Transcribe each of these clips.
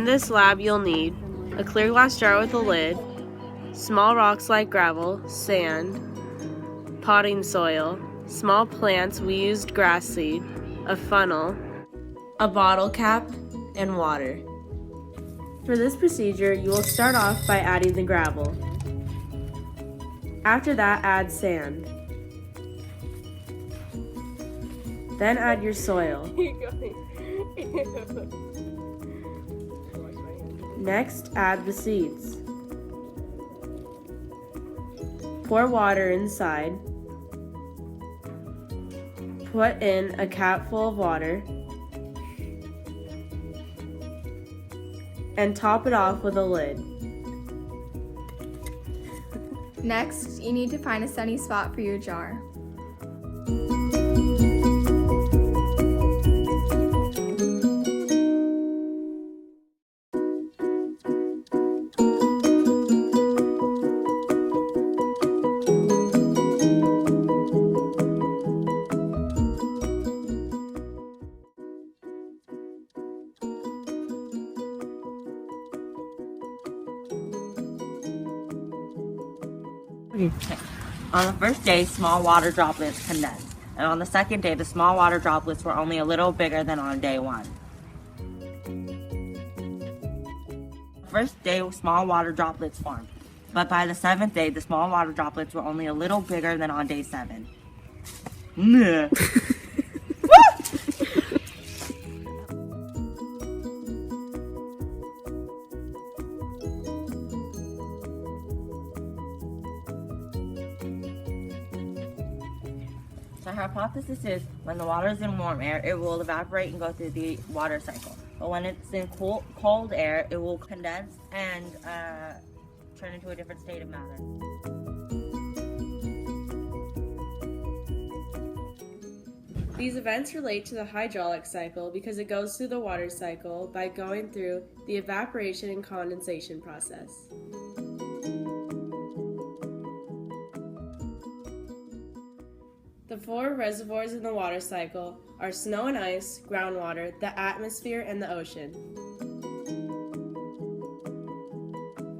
this lab you'll need a clear glass jar with a lid, small rocks like gravel, sand, potting soil, small plants, we used grass seed, a funnel, a bottle cap, and water. For this procedure, you will start off by adding the gravel. After that, add sand. Then add your soil. Next, add the seeds. Pour water inside. Put in a cap full of water. And top it off with a lid. Next, you need to find a sunny spot for your jar. On the first day, small water droplets condensed, and on the second day, the small water droplets were only a little bigger than on day one. The first day, small water droplets formed, but by the seventh day, the small water droplets were only a little bigger than on day 7. The hypothesis is when the water is in warm air, it will evaporate and go through the water cycle. But when it's in cold air, it will condense and turn into a different state of matter. These events relate to the hydraulic cycle because it goes through the water cycle by going through the evaporation and condensation process. The 4 reservoirs in the water cycle are snow and ice, groundwater, the atmosphere, and the ocean.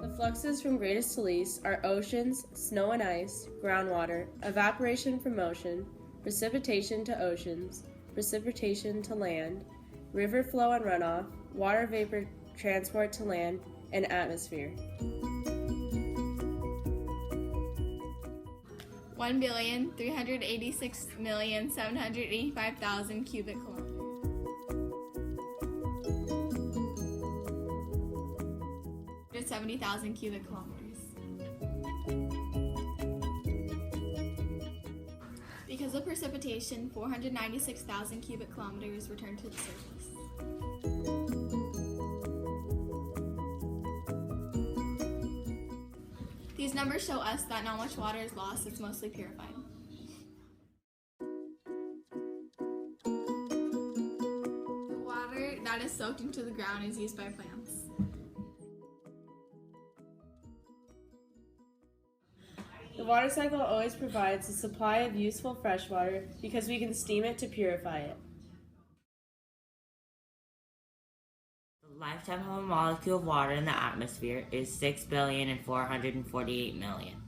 The fluxes from greatest to least are oceans, snow and ice, groundwater, evaporation from ocean, precipitation to oceans, precipitation to land, river flow and runoff, water vapor transport to land, and atmosphere. 1,386,785,000 cubic kilometers. 70,000 cubic kilometers. Because of precipitation, 496,000 cubic kilometers return to the surface. These numbers show us that not much water is lost, it's mostly purified. The water that is soaked into the ground is used by plants. The water cycle always provides a supply of useful fresh water because we can steam it to purify it. The lifetime of a molecule of water in the atmosphere is 6,448,000,000.